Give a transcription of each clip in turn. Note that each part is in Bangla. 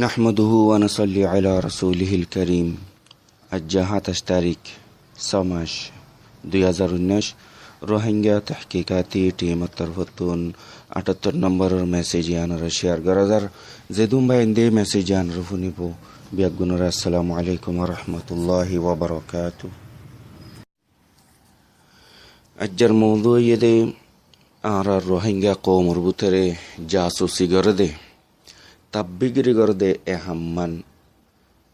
নাহমাদুহু ওয়া নুসাল্লি আলা রাসূলিহিল কারীম। আজ ২৭ তারিখ ৬ মাস ২০১৯ রোহিঙ্গা তাহকিকাতি টিমত তরফতুন ৭৮ নম্বরের মেসেজ আনারা শেয়ার গরাজার জেদুম বাইন্দে মেসেজ আনারা ফুনিব বিয়াগুনর আসসালামু আলাইকুম ওয়া রাহমাতুল্লাহি ওয়া বারাকাতু। আজর মওদু ইয়েদে আরা রোহিঙ্গা কওমর বুতরে জাসুসি গরদে তাব্বিগিরি গরদে এহাম্মান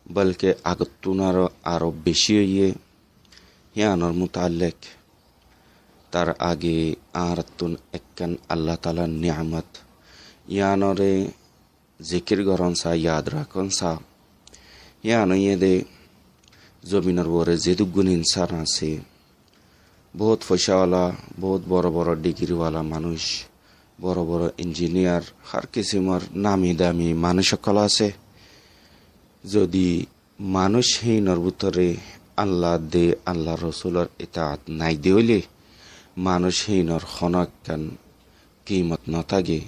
বলকে আগতুনার আরো বেশি হইয়ে ইয়ানর মুতাল্লিক তার আগে আরাতুন একখান আল্লাহ তাআলার নিয়ামত ইয়ানরে জিকির গরন সা ইয়াদ রাখন সা ইয়ান ইয়েদে জমিনের ওরে যেদুগুন ইনসান আছে বহুত পয়সাওয়ালা বহুত বড় বড় ডিগ্রিওয়ালা মানুষ বড় বড় ইঞ্জিনিয়ার হার কিসিমর নামি দামি মানুষ সকল আছে। যদি মানুষহীনর ভিতরে আল্লাহ দে আল্লাহ রসুলের ইতাআত নাই দিলে মানুষহীনর হনকান কিমত নথাগে।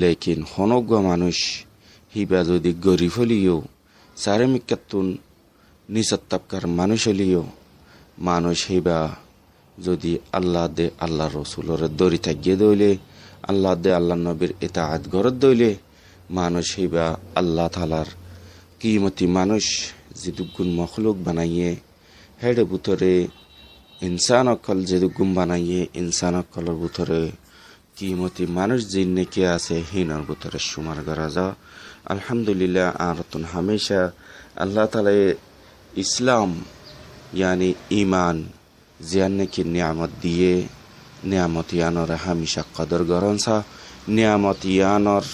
লেকিন হনজ্ঞ মানুষ হিবা যদি গরিব হলিও চারেমিকাতুন নিচত তাপকার মানুষ হলিও মানুষ হিবা যদি আল্লাহ দে আল্লাহ রসুলের দড়ি থাকিয়ে দইলে আল্লাহ দে আল্লাহ নবীর ইতাআত গরত দইলে মানুষ হিবা আল্লাহ তাআলার কিমতি মানুষ যেদুগুন মখলুক বানাইয়ে হেডে ভিতরে ইনসান অকল যেদুগুন বানাইয়ে ইনসান অকলের ভিতরে কিমতি মানুষ জিন্নে কে আছে হিনার ভিতরে সুমার করা যা। আলহামদুলিল্লাহ আরতুন হামেশা আল্লাহ তাআলা ইসলাম यानी ईमान जियाने की नियामत दिए नियामत यानर हमेशा कदर गरन सा नियामत यानर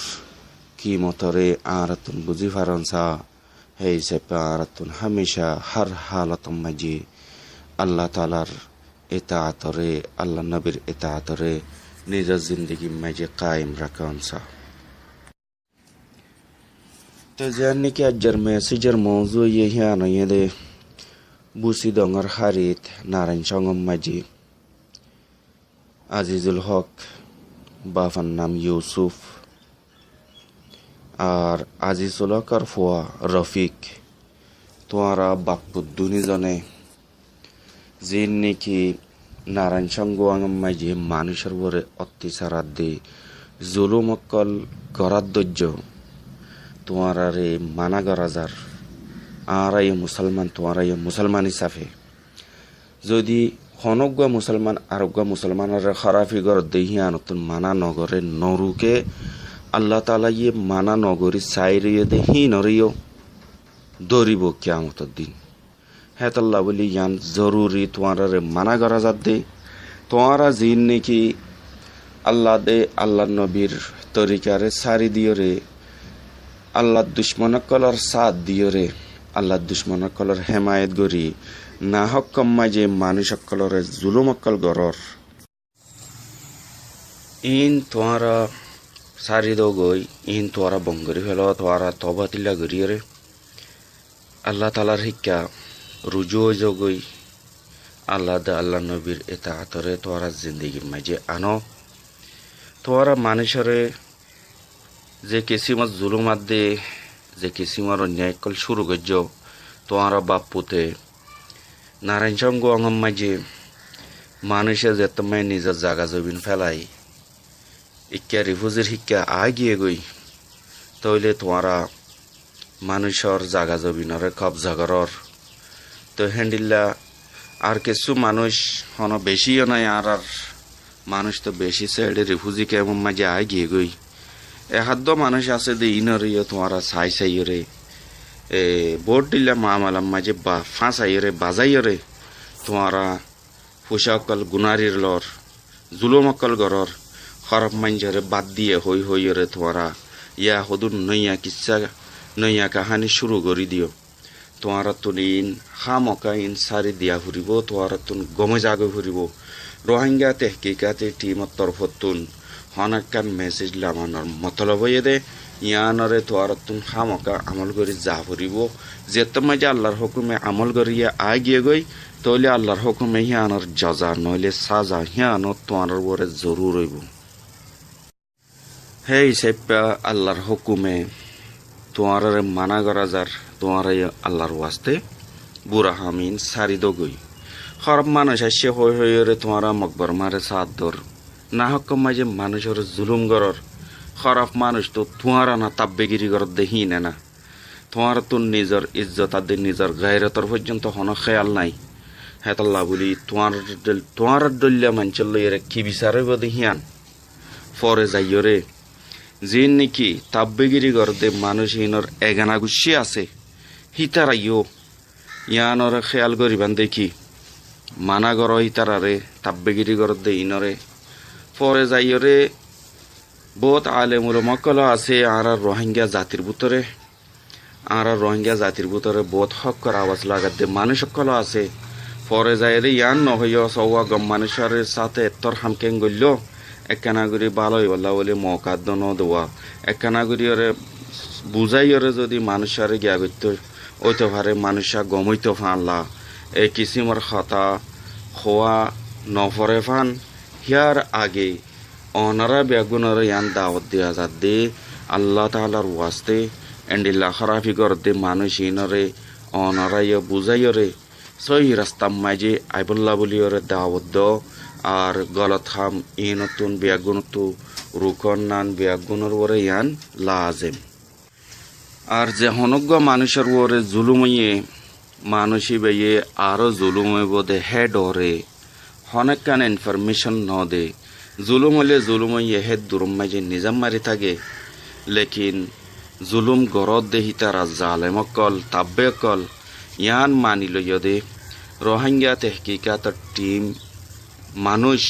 कीमतरे आरतुन बुझी फारन सा है से आरतुन हमेशा हर हालत में जी अल्लाह तालार इताअतरे अल्लाह नबीर इताअतरे निज जिंदगी में जे कायम रखन सा। तो जियाने की अजर में सिजर मौजू ये याना ये दे বুসি ডঙর হারিত নারায়ণ সঙ্গম মাঝি আজিজুল হক বাফার নাম ইউসুফ আর আজিজুল হকর ফুয়া রফিক তোয়ারা বাকবুদ্দুনি জনে যিন নাকি নারায়ণ সঙ্গম মাঝি মানুষের বরে অত্যাচার দে জুলুম অকল গরার ধৈর্য তোয়ারা রে মানা গরাজার आरा ये मुसलमान तुम्हारा ये मुसलमान हिसाबे যদি হনজ্ঞ মুসলমান আরজ্ঞ মুসলমানের খারাপি গর দেহি আনতুন মানা নগরে নরুকে আল্লাহ তাআলা ইয়ে মানা নগরী সাইরিয়ে দেহি নরিও দরিব কিয়ামতের দিন। হ্যাঁ আল্লাহ বলি ইয়ান জরুরি তোমার মানা করা যাত দে তোমারা জিন নাকি আল্লাহ দে আল্লাহ নবীর তরিকারে সারি দিও রে আল্লাহ দুশ্মনকলর সাথ দিও রে আল্লাহ দুশ্মনকলর হেমায়ত গরি না হক্কম মাঝে মানুষ সকলর জুলুম অকল গরর ইন তোয়ারা সারি দো গই ইন তোয়ারা বঙ্গরি ফেল তোয়ারা তবাতিলা গরিয়ে আল্লাহ তালার শিক্ষা রুজু হয়ে যাও গই আল্লাহ দে আল্লাহ নবীর ইতাআতরে তোয়ারা জিন্দগির মাঝে আনো তোয়ারা মানুষরে যে কিসিমত জুলুমাত দে যে কিসিমার অন্যায় কল শুরু করছ তোমারা বাপুতে নারায়ণ সঙ্গ অঙ্গম মাঝে মানুষে যেতমায় নিজের জাগা জমিন ফেলাই ইক্কা রিফুজির শিক্ষা আগিয়ে গই তইলে তোমারা মানুষের জাগা জমিনরে কবজা করর তো হ্যান্ডিল্লা আর কিছু মানুষ হন বেশিও নাই আর মানুষ তো বেশি সাইডে রিফুজি কেমন মাঝে আগিয়ে গই এহাদ্য মানুষ আছে দে ইনরিও তোমারা সাই সাইরে ভোট দিলে মামালাম মাঝে বা ফাঁসাইরে বাজাইরে তোমারা ফুসাকল গুনারির লর জুলুমকল গরর খরব মাঞ্জরে বাদ দিয়ে হই হইরে তোমারা ইয়া হদুন নইয়া কিচ্ছা নইয়া কাহানি শুরু করে দিও তোমারা তুন ইন হামকা ইন সারি দিয়া ফুরিব তোমারা তুন গমে জাগে ফুরিব রোহিঙ্গা তেহকিকাতে টিমত তরফতুন হনাকান মেসেজ লামানোর মতলব হয়ে দে ইয়ানরে তোয়ারতুন খামকা আমল করি যা ফুরিব যেতে মাঝে আল্লাহর হুকুমে আমল করিয়া আগিয়ে গই তইলে আল্লাহর হুকুমে হিয়ানোর জজা নইলে সাজা হিয়ানোর তোমার বরে জরুর হইব। হে হিসেবে আল্লাহর হুকুমে তোমারে মানা করা যার তোমার আল্লাহর ওয়াস্তে বুড়া হামিন সারি দগই খারাপ মানুষ আসছে হয়ে তোমারা মকবর মারে সাত দর না হকম মাঝে মানুষের জুলুম গরর খারাপ মানুষ তো তোমারা না তাব্বেগিরি গর দেখি না তোমার তো নিজের ইজ্জত আদি নিজের গায়রতর পর্যন্ত হন খেয়াল নাই হেতাল্লা বলি তোমার দলিয়া মাঞ্চল লইরে কি বিচারব দেহিয়ান ফরে যাইরে যে নাকি তাব্বেগিরি গরদে মানুষ ইনর এগানা গুছি আছে হিতারাইও ইয়ানর খেয়াল করিবান দেখি মানা গর হিতারারে তাব্বেগিরি গরদে ইনরে ফরে যাইরে বহুত আলেমুল মকল আছে আর রোহিঙ্গা জাতির ভিতরে বহুত হকর আওয়াজ লাগাতে মানুষ সকল আছে ফরে যাইরে ইয়ান নহইয় সওয়া গম মানুষের সাথে এত্তর হামকেং গল্য একখানাগুড়ি ভালোই বললা বলে মকাদ্দ ন দেওয়া একখানাগুড়ি ওরে বুঝাই ওরে যদি মানুষের গিয়া করত ওইতে পারে মানুষা গমইতে ফানলা এই কিসিমর খাতা খোয়া নফরে ফান হিয়ার আগে অনারা বেগুনরে ইয়ান দাওয়াত দেওয়া যাত দে আল্লাহ তাআলার ওয়াস্তে এন্ডিল্লা খারাপি কর দে মানুষ ইনরে অনারাইয় বুঝাইরে সহি রাস্তা মাঝে আইবল্লা বলি ওরে দাওয়াত আর গলত হাম ই নতুন বেগুনতু রুকন নান বেগুনের ওরে ইয়ান লাজেম আর যে হনজ্ঞ মানুষের ওরে জুলুমইয়ে মানুষই বেয়ে আরো জুলুমে বোধে হেড ওরে হনেক কান ইনফরমেশন ন দে জুলুম হলে জুলুমইয়ে হেড দুরম মাঝে নিজাম মারি থাকে লেকিন জুলুম গরদ দেহি তারা জালেমকল তাব্বেকল ইয়ান মানি লইয় দে রোহিঙ্গা তেহকিকাত টিম মানুষ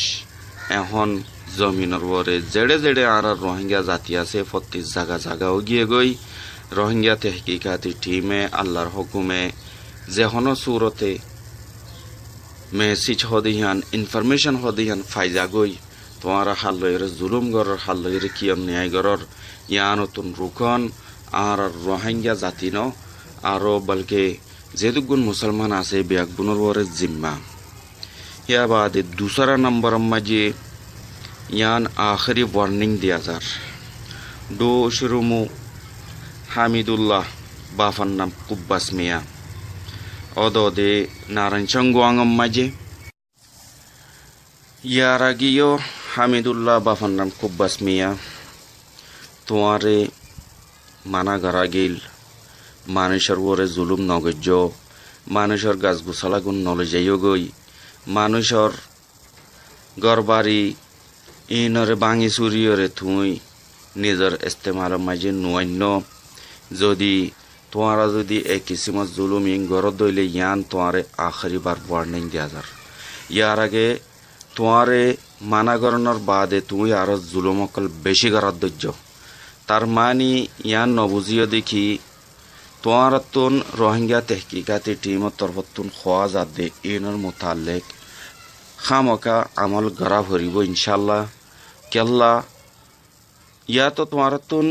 এখন জমিনের ওরে জেড়ে জেড়ে আর রোহিঙ্গা জাতি আছে প্রতি জায়গাও গিয়ে গই রোহিঙ্গা তেহকিকাতি টিমে আল্লাহর হুকুমে যেহনো সুরতে মেসেজ হদিহান ইনফরমেশন হদিহান ফাইজা গই তোমার হাল লইর জুলুম গরর হাল লইর কিয়ম ন্যায় গরর ইয়া নতুন রুকন আর রোহিঙ্গা জাতি ন আরো বলকে যেদুগুন মুসলমান আছে বেয়াকবুনের ওরে জিম্মা या बाद दूसरा नंबर मजे यान आखिरी वार्निंग दिया जार दो शुरुमु हामिदुल्लाह बाफन्नम कुब्बास मिया ओदो दे नारंचंगवांगम मजे यारागियो हामिदुल्लाह बाफन्नम कुब्बास मिया तुम्हारे माना गरागिल मानुषर वोरे जुलुम नगज्जो मानुषर गाছ गुसाला गुन नलजायो गई মানুষর গরবারি ইনরে ভাঙি চুরিয়রে থুই নিজের ইস্তেমালের মাঝে নুয়ান্য যদি তোমারা যদি এক কিসিমত জুলুম ইং গরত দইলে ইয়ান তোমারে আখরি বার ওয়ার্নিং দেওয়া যার ইয়ার আগে তোমারে মানা করানোর বাদে তুমি আরো জুলুমকল বেশি করার ধৈর্য তার মানি ইয়ান নবুঝিও দেখি তোমার তুন রোহিঙ্গা তেহকিকাতি টিমর তরফতুন খোয়া যাত দে ইনর মোতালেক খামকা আমল গড়া ভরিব ইনশাল্লাহ কেল্লা ইয়া তো তোমার তুন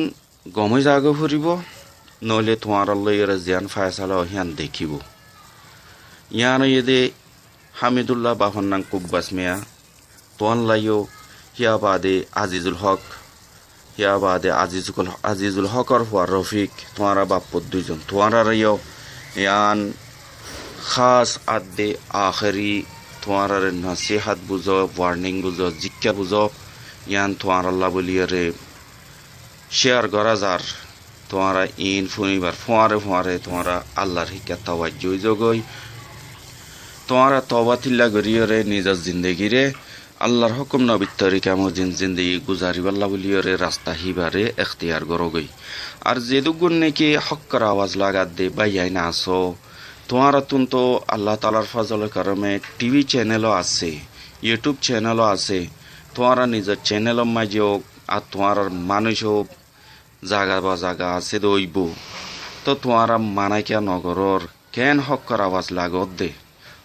গমে জাগো ফুরিব নইলে তোমার লইয়ের জিয়ান ফায়সালা হিয়ান দেখিব ইয়ান ইদে হামিদুল্লাহ বাহন্নাং কুব্বাস মিয়া তোয়ান লাইও হিয়া বাদে আজিজুল হক হিয়া বাদে আজিজুল হকর হুয়া রফিক তোমারা বাপ্পর দুইজন তোমারা রাইও ইয়ান খাস আদে আখরি তোমারা নসিহাত বুঝো ওয়ার্নিং বুঝো জিক্কা বুঝো ইয়ান তোমার আল্লাহ বলিয়ারে শেয়ার করা যার তোমারা ইন ফুনিবার ফোয়ারে তোমারা আল্লাহর হিকা তাওয়াজ্জু জগই তোমারা তওবাতিল্লা গরিয়রে নিজের জিন্দেগিরে আল্লাহর হুকুম নবীর তরিকা মজিন জিন্দেগি গুজারিবাল্লা বলিয়রে রাস্তা হিবারে এখতিয়ার গরগই আর যেদুগুন নাকি হক্কর আওয়াজ লাগাত দে বাইয়াই না আসো তোমারা তুন তো আল্লাহ তালার ফজলের কারণে টিভি চ্যানেলও আছে ইউটিউব চ্যানেলও আছে তোমারা নিজের চ্যানেলের মাঝেও আর তোমার মানুষও জাগা বা জাগা আছে দইব তো তোমারা মানাইকা নগরর কেন হক্কর আওয়াজ লাগত দে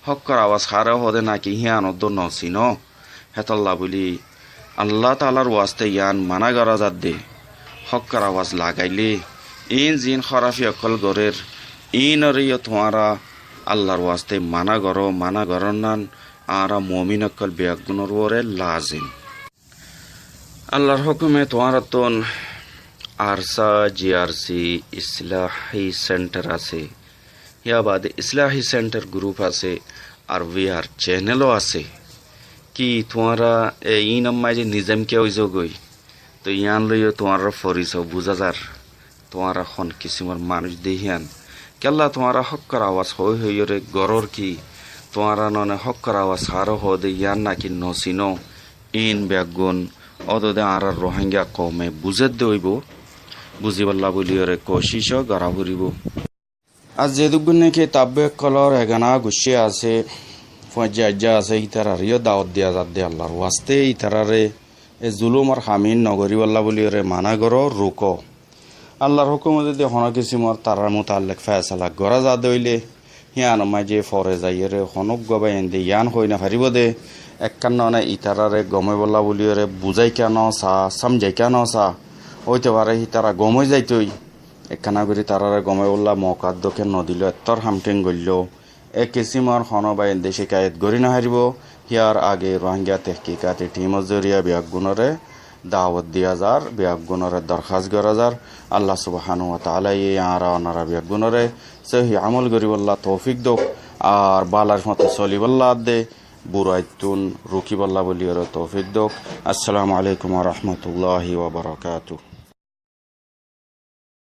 হক্কর আওয়াজ হারে হদে নাকি হিয়ানত নসি ন হেতল্লা বলি আল্লাহ তালার ওয়াস্তে ইয়ান মানা করা যাত দে হক্কর আওয়াজ লাগাইলে ইন জিন খরাফি অকল গরের ইনরিয় তোমারা আল্লাহর ওয়াস্তে মানা গরন নান আর মমিন অকল বেয়াগুনর ওরে লাজিম আল্লাহর হুকুমে তোমারা তন আরসা জিআরসি ইসলাহি সেন্টার আছে, ইয়া বাদে ইসলাহি সেন্টার গ্রুপ আছে, আর ভিআর চ্যানেলও আছে। কি তোমারা ই নাম্মাই যে নিজাম কে হইজ গই, তো ইয়ান লইও তোমার পরিচয় বুঝা যার, তোমারা খন কিসিমর মানুষ দেহিয়ান কেল্লা তোমারা হক্কর আওয়াজ হই হইরে গরর কি তোমারা ননে হক্কর আওয়াজ হারো হদে ইয়ান নাকি নসিনো ইন ব্যাগুন অদদে আর রোহিঙ্গা কমে বুঝে দইব বুঝিবাল্লা বলিয়রে কোশিশ গড়া ফুরিব। আজ যে দুগুণ নাকি তাব্বে কলর এগানা গুছিয়ে আছে ফজ্জা আছে ইতারারিও দাওয়াত দিয়া যাত দে আল্লাহর ওয়াস্তে ইতারারে এ জুলুম আর হামিন নগরিবাল্লা বলিয়রে মানা গরো রুক আল্লাহর হুকুম যদি হন কিসিমর তারার মোতাল্লেক ফয়সালা গড়া যা দইলে হিয়ান মাঝে ফরে যাইয়েরে হনক গবাই এনে ইয়ান হই না হারিব দে একখান নয় ইতারারে গমে বল্লা বলিয়রে বুঝাই কেন চা সামঝাই কেন চা হইতে পারে তারা গমে যাইতই একখানা করে তারারে গমে বললা মকাত দকে নদিল এত্তর হামটেন গল্য এ কিসিমর হন বা এনে শিকায়ত গড়ি না হারিব হিয়ার আগে রোহিঙ্গা তেহকিকাতে টিমর জরিয়া বিয়াগুণরে দাওয়াত দিয়া যার বিয়াগুণরে দরখাস্ত করা যার আল্লাহ সুবহানাহু ওয়া তাআলা এই আরা অনারা বিয়াগুণরে সহি আমল গরিবল্লাহ তৌফিক দোক আর বালার মতো চলিবল্লাহ দে বুড়াইতুন রুকিবল্লাহ বলিয়র তৌফিক দোক। আসসালামু আলাইকুম ওয়া রাহমাতুল্লাহি ওয়া বারাকাতুহু।